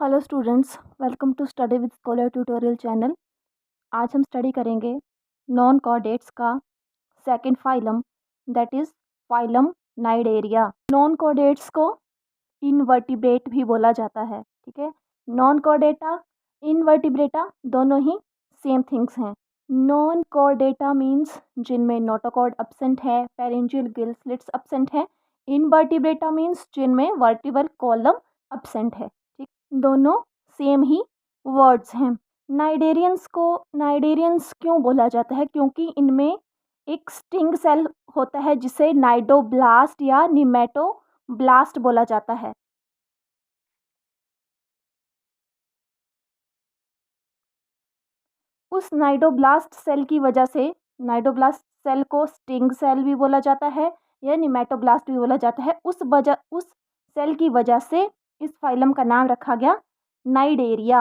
Hello students, welcome to study with scholar tutorial channel. आज हम study करेंगे non chordates का second phylum, that is phylum cnidaria. Non chordates को invertebrate भी बोला जाता है। ठीक है, नॉन कॉर्डेटा इनवर्टिब्रेटा दोनों ही सेम थिंग्स हैं। नॉन कॉर्डेटा मीन्स जिनमें नोटोकॉर्ड एब्सेंट है, पेरिंजियल गिल स्लिट्स एब्सेंट है। इनवर्टिब्रेटा मीन्स जिनमें वर्टिब्रल कॉलम एब्सेंट है। ठीक, दोनों सेम ही वर्ड्स हैं। नाइडेरियंस क्यों बोला जाता है? क्योंकि इनमें एक स्टिंग सेल होता है जिसे नाइडोब्लास्ट या निमेटोब्लास्ट बोला जाता है। उस नाइडोब्लास्ट सेल की वजह से नाइडोब्लास्ट सेल को स्टिंग सेल भी बोला जाता है या निमेटोब्लास्ट भी बोला जाता है। उस सेल की वजह से इस फाइलम का नाम रखा गया नाइडेरिया।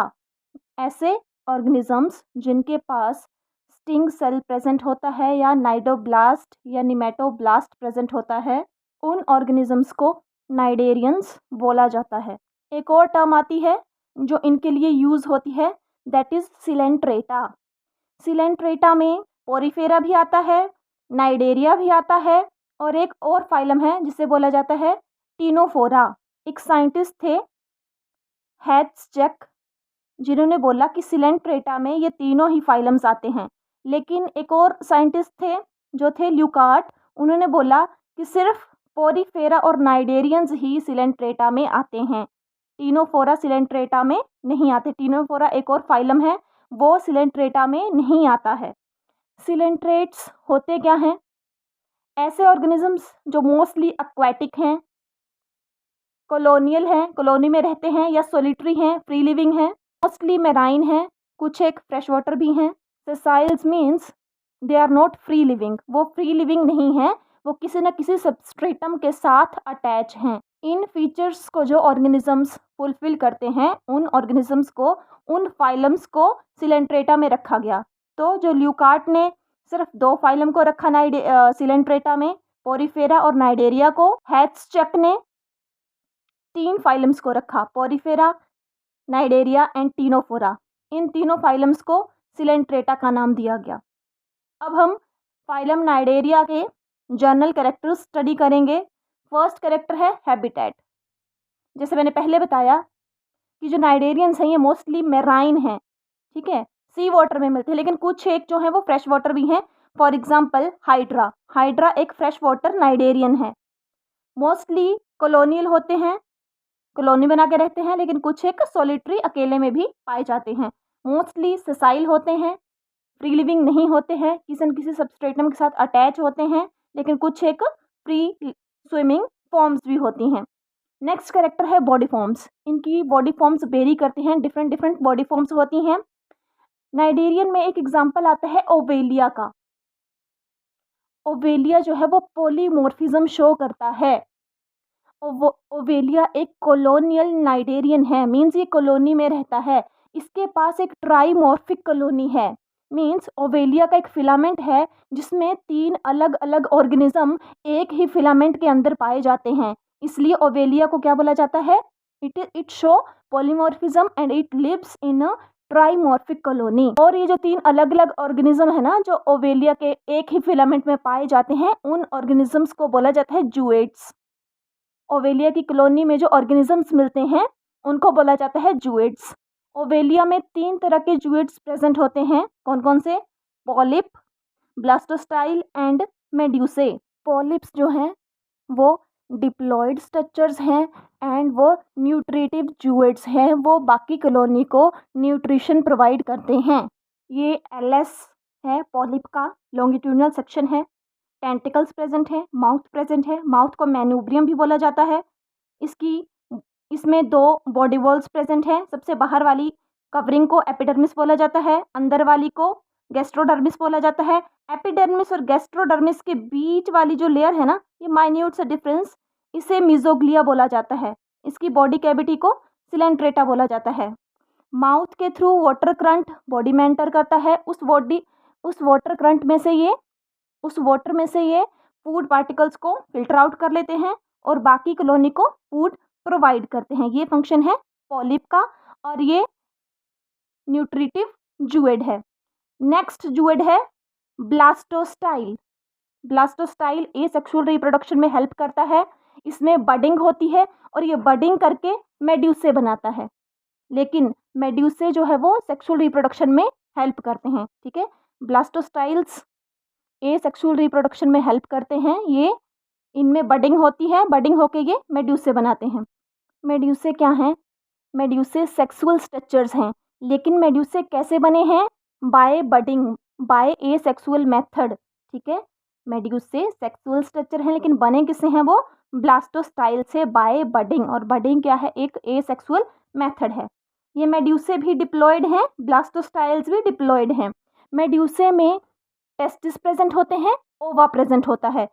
ऐसे ऑर्गेनिजम्स जिनके पास स्टिंग सेल प्रेजेंट होता है या नाइडोब्लास्ट या निमेटोब्लास्ट प्रेजेंट होता है, उन ऑर्गेनिजम्स को नाइडेरियंस बोला जाता है। एक और टर्म आती है जो इनके लिए यूज़ होती है, दैट इज़ सिलेंट्रेटा। सिलेंट्रेटा में पोरीफेरा भी आता है, नाइडेरिया भी आता है, और एक और फाइलम है जिसे बोला जाता है टीनोफोरा। एक साइंटिस्ट थे हैट्सचेक, जिन्होंने बोला कि सिलेंट्रेटा में ये तीनों ही फाइलम्स आते हैं। लेकिन एक और साइंटिस्ट थे जो थे ल्यूकार्ट, उन्होंने बोला कि सिर्फ पोरीफेरा और नाइडेरियंस ही सिलेंट्रेटा में आते हैं, टीनोफोरा सिलेंट्रेटा में नहीं आते। टीनोफोरा एक और फाइलम है, वो सिलेंट्रेटा में नहीं आता है। सिलेंट्रेट्स होते क्या हैं? ऐसे ऑर्गेनिजम्स जो मोस्टली एक्वेटिक हैं, कॉलोनियल हैं, कॉलोनी में रहते हैं, या सोलिटरी हैं, फ्री लिविंग हैं, मोस्टली मैराइन हैं, कुछ एक फ्रेश वाटर भी हैं। Sessiles means they are not free living, वो फ्री लिविंग नहीं है, वो किसी न किसी सबस्ट्रेटम के साथ अटैच हैं। इन फीचर्स को जो ऑर्गेनिजम्स फुलफिल करते हैं, उन ऑर्गेनिजम्स को, उन फाइलम्स को सिलेंट्रेटा में रखा गया। तो जो ल्यूकार्ट ने सिर्फ 2 फाइलम को रखा सिलेंट्रेटा में, पोरीफेरा और नाइडेरिया को, हैट्सचेक ने 3 फाइलम्स को रखा, पोरीफेरा, नाइडेरिया एंड टीनोफोरा। इन तीनों फाइलम्स को सिलेंट्रेटा का नाम दिया गया। अब हम फाइलम नाइडेरिया के जर्नल कैरेक्टर्स स्टडी करेंगे। फर्स्ट कैरेक्टर है हैबिटेट। जैसे मैंने पहले बताया कि जो नाइडेरियंस हैं ये मोस्टली मेराइन हैं, ठीक है, सी वाटर में मिलते हैं, लेकिन कुछ एक जो है वो फ्रेश वाटर भी हैं। फॉर एग्जाम्पल हाइड्रा, हाइड्रा एक फ्रेश वाटर नाइडेरियन है। मोस्टली कॉलोनियल होते हैं, कॉलोनी बना के रहते हैं, लेकिन कुछ एक सॉलिटरी अकेले में भी पाए जाते हैं। मोस्टली सेसाइल होते हैं, फ्री लिविंग नहीं होते हैं, किसी न किसी सबस्ट्रेटम के साथ अटैच होते हैं, लेकिन कुछ एक फ्री स्विमिंग फॉर्म्स भी होती हैं। नेक्स्ट कैरेक्टर है बॉडी फॉर्म्स। इनकी बॉडी फॉर्म्स वेरी करती हैं, डिफरेंट डिफरेंट बॉडी फॉर्म्स होती हैं। नाइडेरियन में एक एग्जाम्पल आता है ओवेलिया का। ओवेलिया जो है वो पॉलीमॉर्फिज्म शो करता है। ओवेलिया एक कॉलोनियल नाइडेरियन है, मीन्स ये कॉलोनी में रहता है। इसके पास एक ट्राइमॉर्फिक कॉलोनी है, मीन्स ओवेलिया का एक फिलामेंट है जिसमें 3 अलग अलग ऑर्गेनिज्म एक ही फिलामेंट के अंदर पाए जाते हैं। इसलिए ओवेलिया को क्या बोला जाता है? It show polymorphism and it lives in a trimorphic colony. और ये जो 3 अलग अलग ऑर्गेनिज्म है ना, जो ओवेलिया के एक ही फिलामेंट में पाए जाते हैं, उन ऑर्गेनिजम्स को बोला जाता है जूएट्स। ओवेलिया की कॉलोनी में जो ऑर्गेनिजम्स मिलते हैं उनको बोला जाता है जूएट्स। ओवेलिया में 3 तरह के जूएट्स प्रेजेंट होते हैं। कौन कौन से? Polyp, blastostyle and medusae. Polyps जो हैं वो डिप्लॉयड स्ट्रक्चर्स हैं एंड वो न्यूट्रिटिव जूएट्स हैं, वो बाकी कॉलोनी को न्यूट्रिशन प्रोवाइड करते हैं। ये एलएस है पॉलिप का, लॉन्गिट्यूडनल सेक्शन है, टेंटिकल्स प्रेजेंट है, माउथ प्रेजेंट है, माउथ को मैन्यूब्रियम भी बोला जाता है। इसमें 2 बॉडी वॉल्स प्रेजेंट हैं। सबसे बाहर वाली कवरिंग को एपिडर्मिस बोला जाता है, अंदर वाली को गैस्ट्रोडर्मिस बोला जाता है। एपिडर्मिस और गैस्ट्रोडर्मिस के बीच वाली जो लेयर है ना, ये माइन्यूट सा डिफरेंस, इसे मिजोग्लिया बोला जाता है। इसकी बॉडी कैविटी को सिलेंट्रेटा बोला जाता है। माउथ के थ्रू वाटर करंट बॉडी में एंटर करता है। उस वाटर में से ये फूड पार्टिकल्स को फिल्टर आउट कर लेते हैं और बाकी कॉलोनी को फूड प्रोवाइड करते हैं। ये फंक्शन है पॉलिप का। और ये न्यूट्रिटिव जूएड है। नेक्स्ट जूएड है ब्लास्टोस्टाइल। ब्लास्टोस्टाइल एसेक्सुअल रिप्रोडक्शन में हेल्प करता है। इसमें बडिंग होती है और ये बडिंग करके मेड्यूसे बनाता है, लेकिन मेड्यूसे जो है वो सेक्सुअल रिप्रोडक्शन में हेल्प करते हैं। ठीक है, ब्लास्टोस्टाइल्स एसेक्सुअल रिप्रोडक्शन में हेल्प करते हैं। ये इनमें बडिंग होती है, बडिंग होके ये मेड्यूसे बनाते हैं। मेड्यूसे क्या हैं? मेड्यूसे सेक्सुअल स्ट्रक्चर्स हैं, लेकिन मेड्यूसे कैसे बने हैं? By budding, by asexual method. ठीक है, मेड्यूसे सेक्सुअल स्ट्रक्चर हैं लेकिन बने किससे हैं? वो ब्लास्टोस्टाइल से, बाय बडिंग। और बडिंग क्या है? एक एसेक्सुअल मेथड है। ये मेड्यूसे भी डिप्लॉयड हैं, ब्लास्टोस्टाइल्स भी डिप्लॉयड हैं। मेड्यूसे में टेस्टिस प्रेजेंट होते हैं, ओवा प्रेजेंट होता है।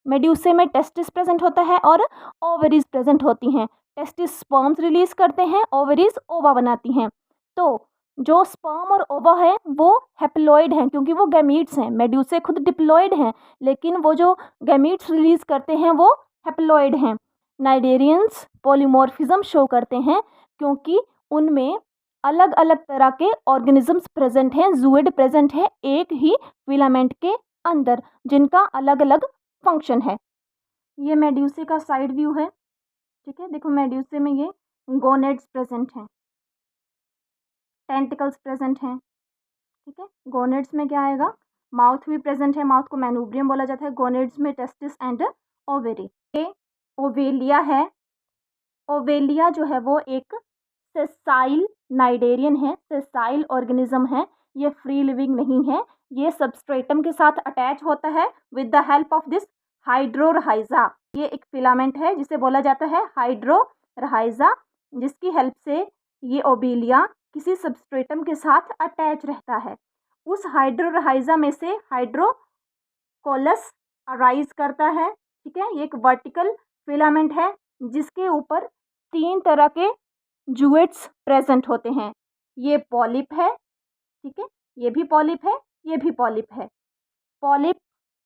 मेड्यूसे में टेस्टिस प्रेजेंट होता है और ओवरीज प्रेजेंट होती हैं। टेस्टिस स्पर्म्स रिलीज करते हैं, ओवरीज ओवा बनाती हैं। तो जो स्पर्म और ओवा है वो हैप्लॉइड हैं, क्योंकि वो गैमीट्स हैं। मेड्यूसे खुद डिप्लॉयड हैं, लेकिन वो जो गैमीट्स रिलीज करते हैं वो हैप्लॉइड हैं। नाइडेरियंस पॉलीमॉर्फिज्म शो करते हैं, क्योंकि उनमें अलग अलग तरह के ऑर्गेनिजम्स प्रेजेंट हैं, जूइड प्रेजेंट है एक ही फिलामेंट के अंदर, जिनका अलग अलग फंक्शन है। ये मेड्यूसे का साइड व्यू है। ठीक है, देखो मेड्यूसे में ये गोनेड्स प्रेजेंट हैं, टेंटिकल्स प्रेजेंट हैं। ठीक है, गोनेड्स में क्या आएगा? माउथ भी प्रेजेंट है, माउथ को मैनुब्रियम बोला जाता है। गोनेड्स में टेस्टिस एंड ओवेरी। ये ओवेलिया है। ओवेलिया जो है वो एक सेसाइल नाइडेरियन है, सेसाइल ऑर्गेनिज्म है। ये फ्री लिविंग नहीं है, ये सबस्ट्रेटम के साथ अटैच होता है with the help of this hydrorhiza. ये एक फिलामेंट है जिसे बोला जाता है हाइड्रोरहाइजा, जिसकी हेल्प से ये ओवेलिया किसी सबस्ट्रेटम के साथ अटैच रहता है। उस हाइड्रोरहाइजा में से हाइड्रोकोलस अराइज करता है। ठीक है, ये एक वर्टिकल फिलामेंट है जिसके ऊपर 3 तरह के जूएट्स प्रेजेंट होते हैं। ये पॉलिप है। ठीक है, ये भी पॉलिप है, ये भी पॉलिप है। पॉलिप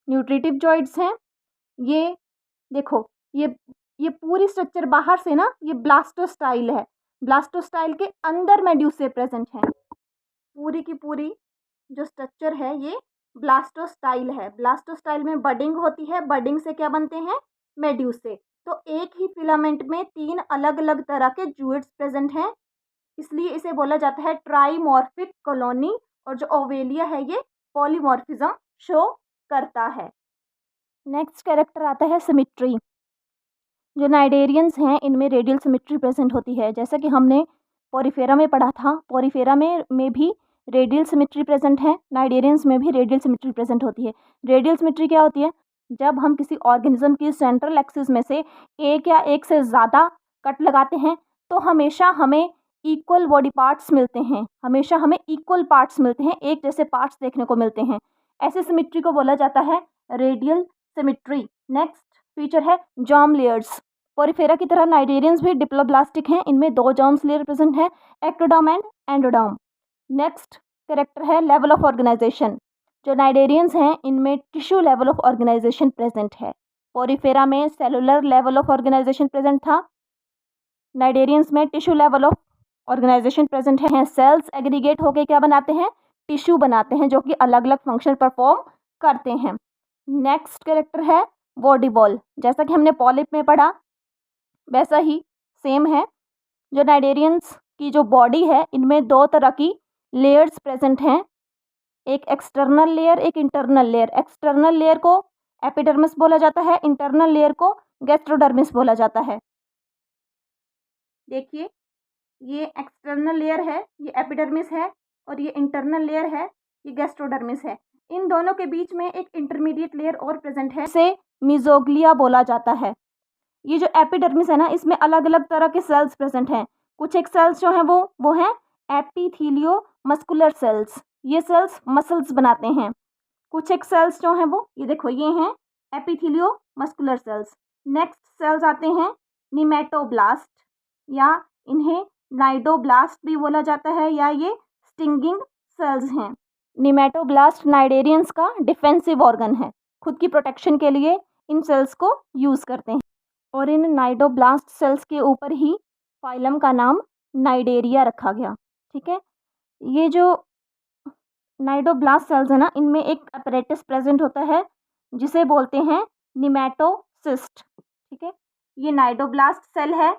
न्यूट्रिटिव जॉइड्स हैं। ये देखो, ये पूरी स्ट्रक्चर बाहर से ना, ये ब्लास्टोस्टाइल है। ब्लास्टोस्टाइल के अंदर मेड्यूसे प्रेजेंट हैं। पूरी की पूरी जो स्ट्रक्चर है ये ब्लास्टोस्टाइल है। ब्लास्टोस्टाइल में बडिंग होती है, बडिंग से क्या बनते हैं? मेड्यूसे। तो एक ही फिलामेंट में 3 अलग अलग तरह के जूइड्स प्रेजेंट हैं, इसलिए इसे बोला जाता है ट्राइमॉर्फिक कॉलोनी। और जो ओवेलिया है ये पॉलीमॉर्फिज्म शो करता है। नेक्स्ट कैरेक्टर आता है सिमिट्री। जो नाइडेरियंस हैं इनमें रेडियल सिमिट्री प्रेजेंट होती है, जैसा कि हमने पोरीफेरा में पढ़ा था। पोरीफेरा में भी रेडियल सिमिट्री प्रेजेंट है, नाइडेरियंस में भी रेडियल सिमिट्री प्रेजेंट होती है। रेडियल सिमिट्री क्या होती है? जब हम किसी ऑर्गेनिज्म की सेंट्रल एक्सिस में से एक या एक से ज़्यादा कट लगाते हैं तो हमेशा हमें इक्वल बॉडी पार्ट्स मिलते हैं, हमेशा हमें इक्वल पार्ट्स मिलते हैं, एक जैसे पार्ट्स देखने को मिलते हैं। ऐसे सिमिट्री को बोला जाता है रेडियल सिमिट्री। नेक्स्ट फीचर है जर्म लेयर्स। पोरीफेरा की तरह नाइडेरियंस भी डिप्लोब्लास्टिक हैं, इनमें 2 जर्म्स लेयर प्रेजेंट है, ectoderm and endoderm. Next character है लेवल ऑफ ऑर्गेनाइजेशन। जो नाइडेरियंस हैं इनमें tissue level of organisation present है। पोरीफेरा में cellular level of organisation present था, नाइडेरियंस में tissue level of organisation present है। सेल्स एग्रीगेट होकर क्या बनाते हैं? टिश्यू बनाते हैं, जो कि अलग अलग फंक्शन परफॉर्म करते हैं। नेक्स्ट कैरेक्टर है बॉडी वॉल। जैसा कि हमने पॉलिप में पढ़ा वैसा ही सेम है। जो नाइडेरियंस की जो बॉडी है इनमें 2 तरह की लेयर्स प्रेजेंट हैं, एक एक्सटर्नल लेयर, एक इंटरनल लेयर। एक्सटर्नल लेयर को एपिडर्मिस बोला जाता है, इंटरनल लेयर को गैस्ट्रोडर्मिस बोला जाता है। देखिए, ये एक्सटर्नल लेयर है, ये एपिडर्मिस है, और ये इंटरनल लेयर है, ये गैस्ट्रोडर्मिस है। इन दोनों के बीच में एक इंटरमीडिएट लेयर और प्रेजेंट है, इसे मिजोग्लिया बोला जाता है। ये जो एपिडर्मिस है ना, इसमें अलग अलग तरह के सेल्स प्रेजेंट हैं। कुछ एक सेल्स जो हैं वो हैं एपिथेलियो मस्कुलर सेल्स, ये सेल्स मसल्स बनाते हैं। कुछ एक सेल्स जो हैं वो ये देखो, ये हैं एपिथेलियो मस्कुलर सेल्स। नेक्स्ट सेल्स आते हैं निमेटोब्लास्ट, या इन्हें नाइडोब्लास्ट भी बोला जाता है, या ये स्टिंगिंग सेल्स हैं। निमेटोब्लास्ट नाइडेरियंस का डिफेंसिव ऑर्गन है, खुद की प्रोटेक्शन के लिए इन सेल्स को यूज़ करते हैं। और इन नाइडोब्लास्ट सेल्स के ऊपर ही फाइलम का नाम नाइडेरिया रखा गया। ठीक है, ये जो नाइडोब्लास्ट सेल्स है ना, इनमें एक अपरेटस प्रेजेंट होता है जिसे बोलते हैं निमैटोसिस्ट। ठीक है, ये नाइडोब्लास्ट सेल है,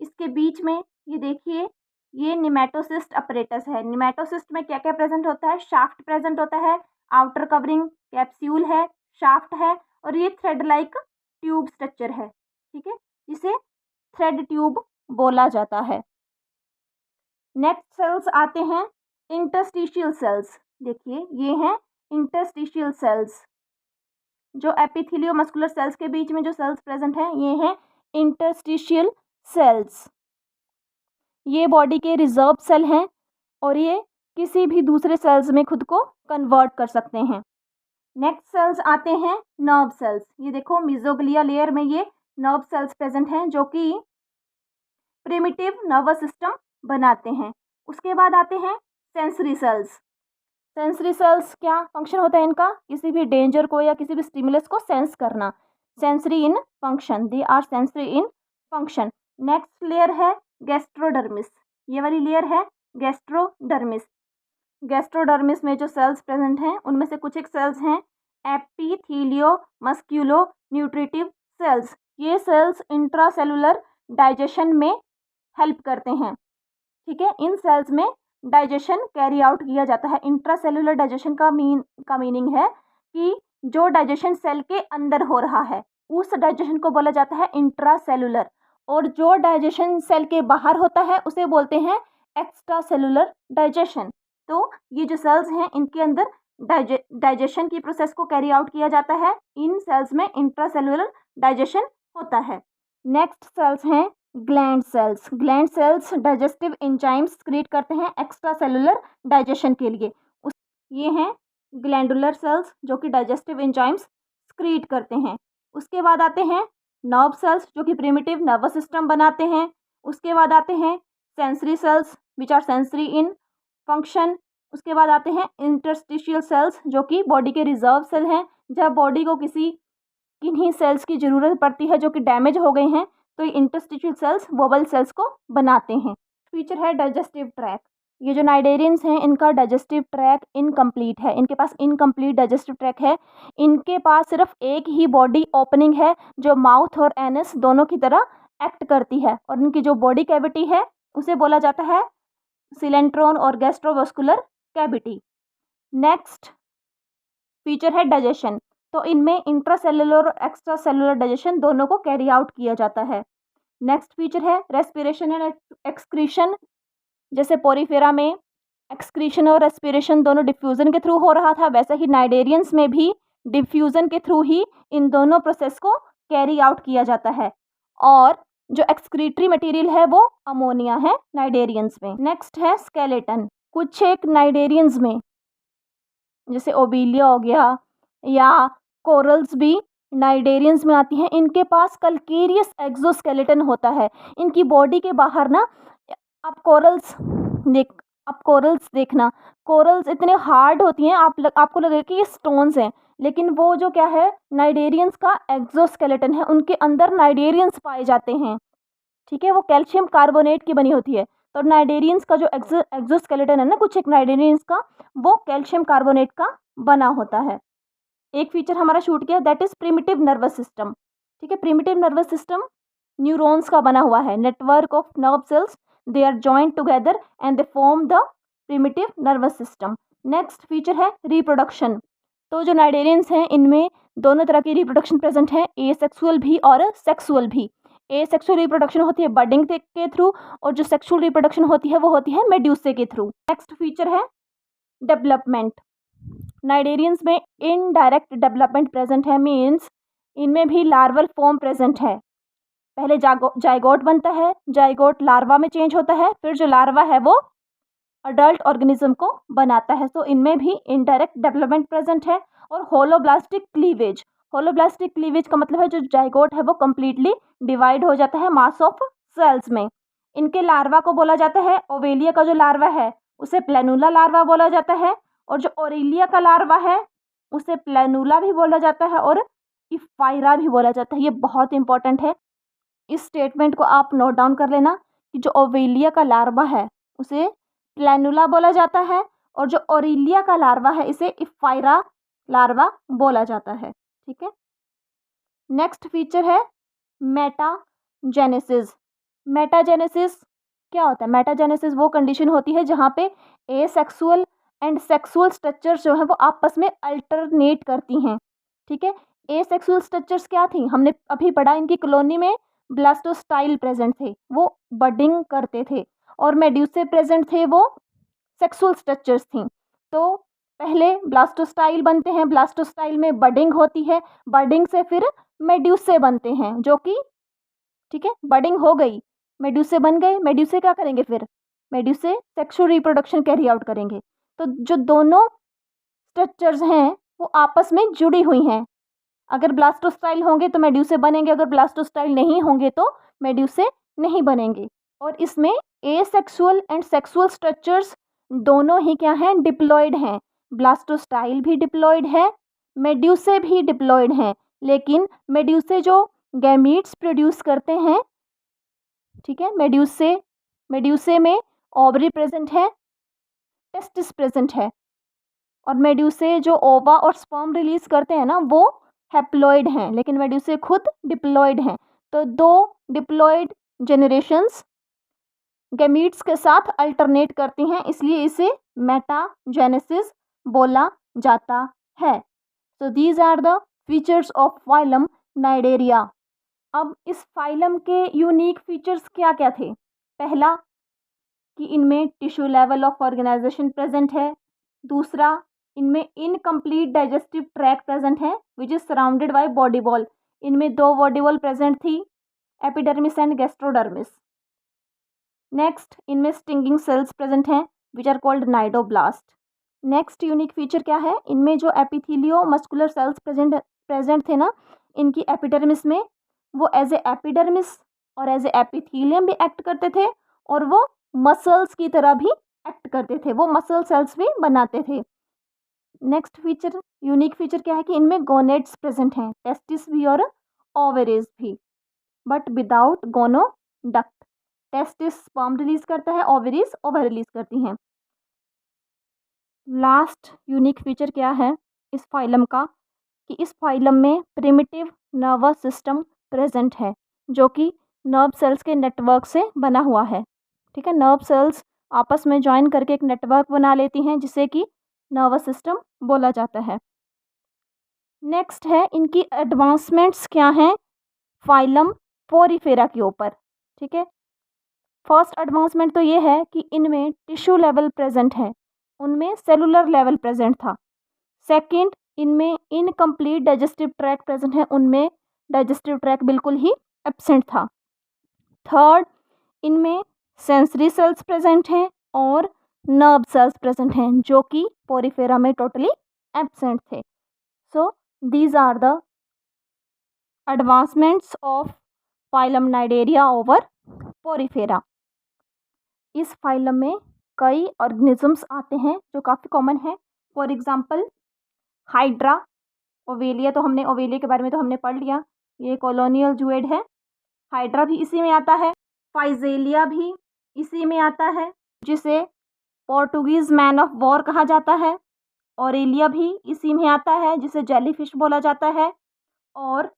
इसके बीच में ये देखिए ये निमैटोसिस्ट अपरेटस है। निमैटोसिस्ट में क्या क्या प्रेजेंट होता है? शाफ्ट प्रेजेंट होता है, आउटर कवरिंग कैप्सूल है, शाफ्ट है, और ये थ्रेड लाइक ट्यूब स्ट्रक्चर है। ठीक है, जिसे थ्रेड ट्यूब बोला जाता है। नेक्स्ट सेल्स आते हैं इंटरस्टिशियल सेल्स। देखिए ये हैं इंटरस्टिशियल सेल्स, जो एपिथेलियोमस्कुलर सेल्स के बीच में जो सेल्स प्रेजेंट हैं ये हैं इंटरस्टिशियल सेल्स। ये बॉडी के रिजर्व सेल हैं और ये किसी भी दूसरे सेल्स में खुद को कन्वर्ट कर सकते हैं। नेक्स्ट सेल्स आते हैं नर्व सेल्स। ये देखो मेसोग्लिया लेयर में ये नर्व सेल्स प्रेजेंट हैं जो कि प्रिमिटिव नर्वस सिस्टम बनाते हैं। उसके बाद आते हैं सेंसरी सेल्स। सेंसरी सेल्स क्या फंक्शन होता है इनका? किसी भी डेंजर को या किसी भी स्टिमुलस को सेंस करना। Sensory in function, they are sensory in function. Next layer है गैस्ट्रोडर्मिस। ये वाली लेयर है गैस्ट्रोडर्मिस। गैस्ट्रोडर्मिस में जो सेल्स प्रेजेंट हैं उनमें से कुछ एक सेल्स हैं एपिथेलियो मस्क्यूलो न्यूट्रिटिव सेल्स। ये सेल्स इंट्रासेलुलर डाइजेशन में हेल्प करते हैं। ठीक है, इन सेल्स में डाइजेशन कैरी आउट किया जाता है। इंट्रासेलुलर डाइजेशन का मीनिंग है कि जो डाइजेशन सेल के अंदर हो रहा है उस डाइजेशन को बोला जाता है इंट्रासेलुलर, और जो डाइजेशन सेल के बाहर होता है उसे बोलते हैं एक्स्ट्रा सेलुलर डाइजेशन। तो ये जो सेल्स हैं इनके अंदर डाइजेशन की प्रोसेस को कैरी आउट किया जाता है। इन सेल्स में इंट्रासेलुलर डाइजेशन होता है। नेक्स्ट सेल्स हैं gland sales. Gland sales digestive enzymes secrete करते हैं एक्स्ट्रा सेलुलर डाइजेशन के लिए। ये हैं ग्लैंडुलर सेल्स जो कि डाइजेस्टिव एंजाइम्स सक्रीट करते हैं। उसके बाद आते हैं नर्व सेल्स जो कि प्रिमिटिव नर्वस सिस्टम बनाते हैं। उसके बाद आते हैं sensory cells which are sensory in function. उसके बाद आते हैं इंटरस्टिशियल सेल्स जो कि बॉडी के रिजर्व सेल हैं। जब बॉडी को किन्हीं सेल्स की ज़रूरत पड़ती है जो कि डैमेज हो गए हैं तो ये इंटरस्टिशियल सेल्स वोबल सेल्स को बनाते हैं। फीचर है डाइजेस्टिव ट्रैक। ये जो नाइडेरियंस हैं इनका डाइजेस्टिव ट्रैक इनकम्प्लीट है, इनके पास इनकम्प्लीट डाइजेस्टिव ट्रैक है। इनके पास सिर्फ एक ही बॉडी ओपनिंग है जो माउथ और एनस दोनों की तरह एक्ट करती है, और इनकी जो बॉडी कैविटी है उसे बोला जाता है सिलेंट्रोन और गैस्ट्रोवास्कुलर कैविटी। नेक्स्ट फीचर है डाइजेशन। तो इनमें इंट्रासेलुलर और एक्स्ट्रा सेलुलर डाइजेशन दोनों को कैरी आउट किया जाता है। नेक्स्ट फीचर है रेस्पिरेशन एंड एक्सक्रीशन। जैसे पोरीफेरा में एक्सक्रीशन और रेस्पिरेशन दोनों डिफ्यूजन के थ्रू हो रहा था, वैसे ही नाइडेरियंस में भी डिफ्यूजन के थ्रू ही इन दोनों प्रोसेस को कैरी आउट किया जाता है, और जो एक्सक्रीटरी मटेरियल है वो अमोनिया है नाइडेरियंस में। नेक्स्ट है स्केलेटन। कुछ एक नाइडेरियंस में जैसे ओबीलिया हो गया या कोरल्स भी नाइडेरियंस में आती हैं। इनके पास कैल्केरियस एक्सोस्केलेटन होता है। इनकी बॉडी के बाहर ना आप कोरल्स देखना, कोरल्स इतने हार्ड होती हैं आपको लगेगा कि ये स्टोन्स हैं, लेकिन वो जो क्या है नाइडेरियंस का एक्सोस्केलेटन है। उनके अंदर नाइडेरियंस पाए जाते हैं। ठीक है, वो कैल्शियम कार्बोनेट की बनी होती है। तो नाइडेरियंस का जो एक्सोस्केलेटन है ना, कुछ एक नाइडेरियंस का, वो कैल्शियम कार्बोनेट का बना होता है। एक फीचर हमारा छूट गया, that is primitive nervous system. ठीक है, प्रिमिटिव नर्वस सिस्टम न्यूरॉन्स का बना हुआ है, network of nerve cells, they are joint together and they form the primitive nervous system. Next feature है रिप्रोडक्शन। तो जो नाइडेरियंस हैं इनमें दोनों तरह की रिप्रोडक्शन प्रेजेंट है, एसेक्सुअल भी और सेक्सुअल भी। एसेक्सुअल रिप्रोडक्शन होती है बडिंग के थ्रू, और जो सेक्सुअल रिप्रोडक्शन होती है वो होती है मेड्यूसे के थ्रू। नेक्स्ट फीचर है डेवलपमेंट। नाइडेरियंस में इनडायरेक्ट डेवलपमेंट प्रेजेंट है, मीन्स इनमें भी लार्वल फॉर्म प्रेजेंट है। पहले जाइगोट बनता है, जाइगोट लार्वा में चेंज होता है, फिर जो लार्वा है वो अडल्ट ऑर्गेनिज्म को बनाता है। तो इनमें भी इनडायरेक्ट डेवलपमेंट प्रेजेंट है। और होलोब्लास्टिक क्लीवेज। होलोब्लास्टिक क्लीवेज का मतलब है जो जाइगोट है वो कम्प्लीटली डिवाइड हो जाता है मास ऑफ सेल्स में। इनके लार्वा को बोला जाता है, ओवेलिया का जो लार्वा है उसे प्लेनुला लार्वा बोला जाता है, और जो ओरेलिया का लार्वा है उसे प्लेनुला भी बोला जाता है और इफायरा भी बोला जाता है। ये बहुत इंपॉर्टेंट है, इस स्टेटमेंट को आप नोट डाउन कर लेना कि जो ओवेलिया का लार्वा है उसे प्लैनुला बोला जाता है और जो ओरिलिया का लार्वा है इसे इफायरा लार्वा बोला जाता है। ठीक है। नेक्स्ट फीचर है मेटाजेनेसिस। मेटाजेनेसिस क्या होता है? मेटाजेनेसिस वो कंडीशन होती है जहाँ पे एसेक्सुअल एंड सेक्सुअल स्ट्रक्चर्स जो है वो आपस में अल्टरनेट करती हैं। ठीक है। एसेक्सुअल स्ट्रक्चर्स क्या थी? हमने अभी पढ़ा, इनकी कॉलोनी में ब्लास्टोस्टाइल प्रेजेंट थे, वो बडिंग करते थे, और मेड्यूसे प्रेजेंट थे, वो सेक्सुअल स्ट्रक्चर्स थी। तो पहले ब्लास्टोस्टाइल बनते हैं, ब्लास्टोस्टाइल में बडिंग होती है, बडिंग से फिर मेड्यूसे बनते हैं जो कि, ठीक है, बडिंग हो गई, मेड्यूसे बन गए, मेड्यूसे क्या करेंगे फिर? Medusae sexual reproduction carry out करेंगे। तो जो दोनों स्ट्रक्चर्स हैं वो आपस में जुड़ी हुई हैं। अगर ब्लास्टोस्टाइल होंगे तो मेड्यूसे बनेंगे, अगर ब्लास्टोस्टाइल नहीं होंगे तो मेड्यूसे नहीं बनेंगे। और इसमें एसेक्सुअल एंड सेक्सुअल स्ट्रक्चर्स दोनों ही क्या हैं? डिप्लॉयड हैं। ब्लास्टोस्टाइल भी डिप्लॉयड है, मेड्यूसे भी डिप्लॉयड हैं, लेकिन मेड्यूसे जो गैमीट्स प्रोड्यूस करते हैं, ठीक है, मेड्यूसे में ओवरी प्रेजेंट है, टेस्टिस प्रेजेंट है, और मेड्यूसे जो ओवा और स्पर्म रिलीज करते हैं ना वो हैप्लॉइड हैं, लेकिन मेड्यूसे खुद डिप्लॉयड हैं। तो दो डिप्लॉयड जेनरेशंस गैमीट्स के साथ अल्टरनेट करती हैं, इसलिए इसे मेटाजेनेसिस बोला जाता है। So these are the features of phylum cnidaria. अब इस फाइलम के यूनिक फीचर्स क्या क्या थे? पहला कि इनमें tissue level of organisation present है। दूसरा, इनमें इनकम्प्लीट डाइजेस्टिव ट्रैक प्रेजेंट है which is surrounded by body wall. इनमें दो बॉडी वॉल प्रेजेंट थी, एपिडर्मिस एंड गैस्ट्रोडर्मिस। नेक्स्ट, इनमें स्टिंगिंग सेल्स प्रेजेंट हैं which are called cnidoblast. Next unique feature क्या है? इनमें जो एपिथेलियो मस्कुलर सेल्स प्रेजेंट थे ना, इनकी एपिडर्मिस में, वो एज ए एपिडर्मिस और एज ए एपिथेलियम भी एक्ट करते थे, और वो मसल्स की तरह भी एक्ट करते थे, वो मसल सेल्स भी बनाते थे। नेक्स्ट फीचर, यूनिक फीचर क्या है कि इनमें गोनेड्स प्रेजेंट हैं, टेस्टिस भी और ओवरीज भी, but without gonoduct. Testis sperm release करता है, ओवरीज ओवर रिलीज करती हैं। लास्ट यूनिक फीचर क्या है इस फाइलम का कि इस फाइलम में प्रिमिटिव नर्वस सिस्टम प्रेजेंट है जो कि नर्व सेल्स के नेटवर्क से बना हुआ है। ठीक है, नर्व सेल्स आपस में ज्वाइन करके एक नेटवर्क बना लेती हैं जिसे कि नर्वस सिस्टम बोला जाता है। नेक्स्ट है इनकी एडवांसमेंट्स क्या हैं फाइलम पोरीफेरा के ऊपर। ठीक है, फर्स्ट एडवांसमेंट तो ये है कि इनमें टिश्यू लेवल प्रेजेंट है, उनमें सेलुलर लेवल प्रेजेंट था। सेकंड, इनमें इनकम्प्लीट डाइजेस्टिव ट्रैक प्रेजेंट है, उनमें डाइजेस्टिव ट्रैक बिल्कुल ही एब्सेंट था। थर्ड, इनमें सेंसरी सेल्स प्रेजेंट हैं और नर्व सेल्स प्रेजेंट हैं जो कि पोरीफेरा में टोटली एब्सेंट थे। So these are the advancements of phylum cnidaria over porifera. इस फाइलम में कई ऑर्गेनिजम्स आते हैं जो काफ़ी कॉमन है। फॉर एग्जांपल हाइड्रा, ओवेलिया, तो हमने ओवेलिया के बारे में तो हमने पढ़ लिया, ये कॉलोनियल जूएड है। हाइड्रा भी इसी में आता है, फाइजेलिया भी इसी में आता है जिसे पोर्टुगीज मैन ऑफ वॉर कहा जाता है। ऑरेलिया भी इसी में आता है जिसे जेलीफिश बोला जाता है, और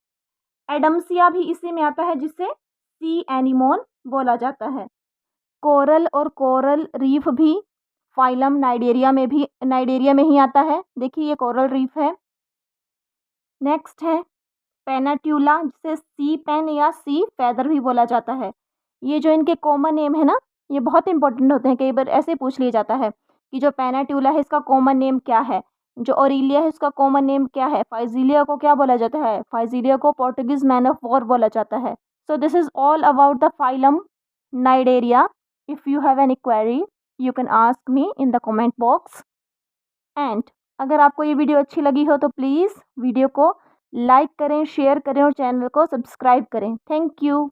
एडम्सिया भी इसी में आता है जिसे सी एनिमोन बोला जाता है। कोरल और कोरल रीफ भी फाइलम नाइडेरिया में ही आता है। देखिए ये कोरल रीफ है। नेक्स्ट है पेनाट्यूला जिसे सी पेन या सी फैदर भी बोला जाता है। ये जो इनके कॉमन नेम है ना, ये बहुत इंपॉर्टेंट होते हैं, कई बार ऐसे पूछ लिया जाता है कि जो पेनाट्यूला है इसका कॉमन नेम क्या है, जो ओरिलिया है इसका कॉमन नेम क्या है, फाइजीलिया को क्या बोला जाता है, फाइजीलिया को पोर्टुगीज मैन ऑफ वॉर बोला जाता है। So this is all about the phylum Cnidaria. If you have any query you can ask me in the comment box. And अगर आपको ये वीडियो अच्छी लगी हो तो प्लीज़ वीडियो को लाइक करें, शेयर करें और चैनल को सब्सक्राइब करें। Thank you.